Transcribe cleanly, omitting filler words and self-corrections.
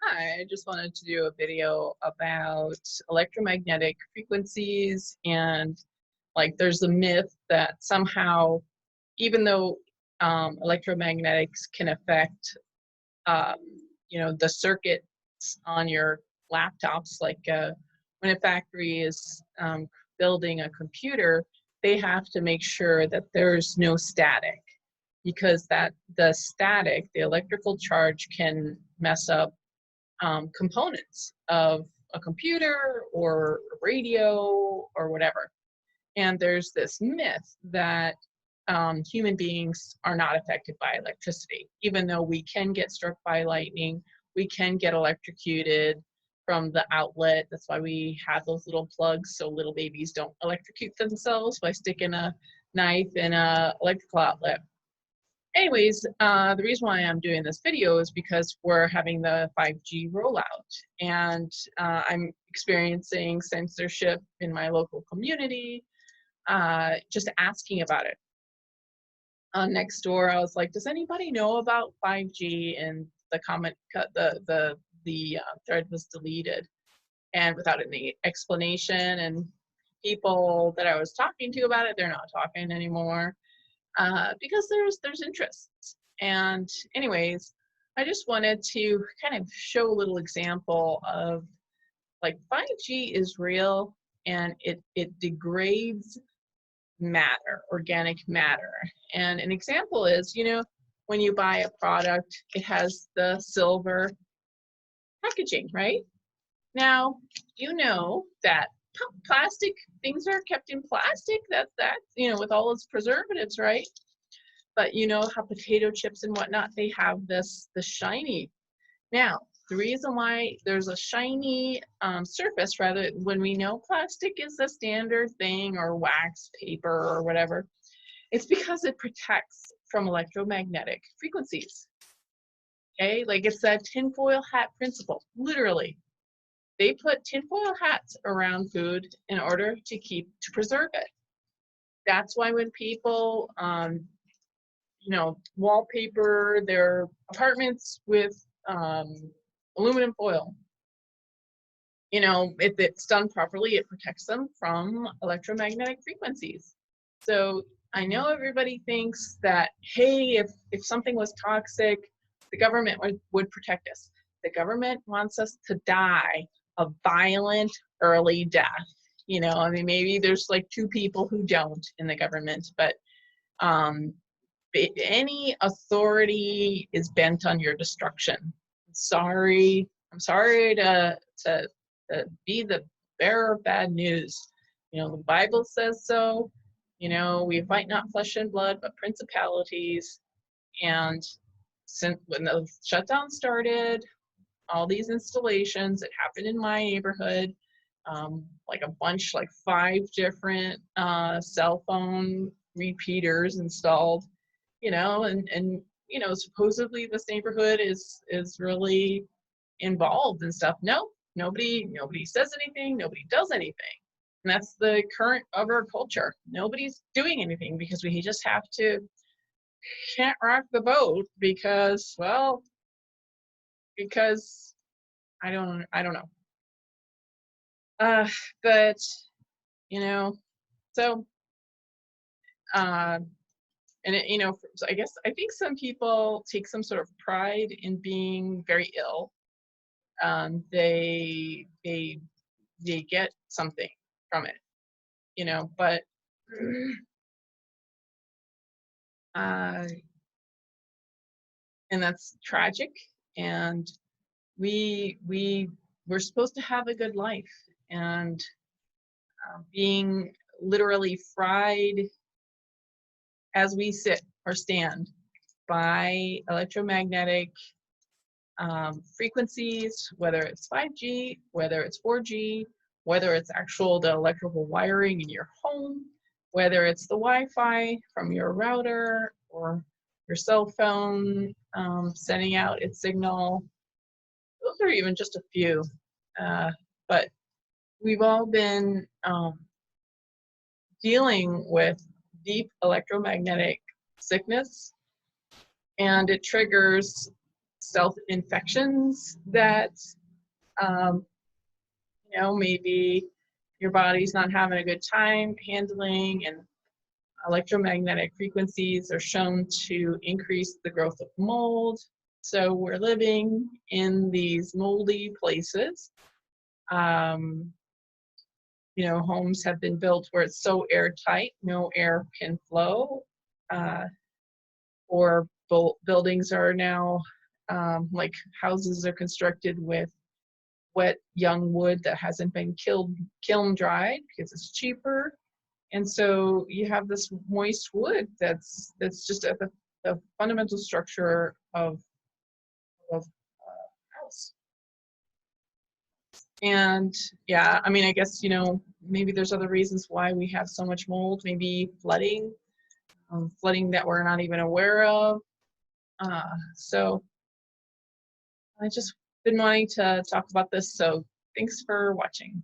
Hi, I just wanted to do a video about electromagnetic frequencies and there's a myth that somehow, even though electromagnetics can affect, um, the circuits on your laptops, when a factory is building a computer, they have to make sure that there's no static because the electrical charge can mess up components of a computer or a radio or whatever. And there's this myth that human beings are not affected by electricity, even though we can get struck by lightning, we can get electrocuted from the outlet. That's why we have those little plugs so little babies don't electrocute themselves by sticking a knife in a electrical outlet. Anyways, the reason why I'm doing this video is because we're having the 5G rollout, and I'm experiencing censorship in my local community, just asking about it. Next door, I was like, does anybody know about 5G? And the comment, the thread was deleted, and without any explanation, and people that I was talking to about it, they're not talking anymore. Because there's interest. And anyways, I just wanted to kind of show a little example of 5G is real, and it degrades matter, organic matter. And an example is, when you buy a product, it has the silver packaging, right? Now, that plastic, things are kept in plastic, with all its preservatives, right? But how potato chips and whatnot, they have the shiny. Now, the reason why there's a shiny surface, rather, when we know plastic is the standard thing, or wax paper or whatever, it's because it protects from electromagnetic frequencies. Okay, it's that tinfoil hat principle, literally. They put tinfoil hats around food in order to preserve it. That's why when people, wallpaper their apartments with aluminum foil, if it's done properly, it protects them from electromagnetic frequencies. So I know everybody thinks that, hey, if something was toxic, the government would protect us. The government wants us to die a violent early death. Maybe there's 2 people who don't in the government, but any authority is bent on your destruction. I'm sorry to be the bearer of bad news. The Bible says so. We fight not flesh and blood, but principalities. And since when the shutdown started, all these installations, it happened in my neighborhood, a bunch, 5 different cell phone repeaters installed, and supposedly this neighborhood is really involved and stuff. No, nobody says anything, nobody does anything. And that's the current of our culture. Nobody's doing anything because we just have to can't rock the boat because I don't know. But so and so I think some people take some sort of pride in being very ill. They get something from it, but and that's tragic. And we're supposed to have a good life, and being literally fried as we sit or stand by electromagnetic frequencies, whether it's 5G, whether it's 4G, whether it's the electrical wiring in your home, whether it's the Wi-Fi from your router or your cell phone sending out its signal. Those are even just a few, but we've all been dealing with deep electromagnetic sickness, and it triggers self-infections that, you know, maybe your body's not having a good time handling, and electromagnetic frequencies are shown to increase the growth of mold. So we're living in these moldy places. You know, homes have been built where it's so airtight, no air can flow, or buildings are now, like houses are constructed with wet young wood that hasn't been kiln dried because it's cheaper. And so you have this moist wood that's just at the fundamental structure of house. And yeah, I mean, I guess, you know, maybe there's other reasons why we have so much mold, maybe flooding, flooding that we're not even aware of. So I just been wanting to talk about this, so thanks for watching.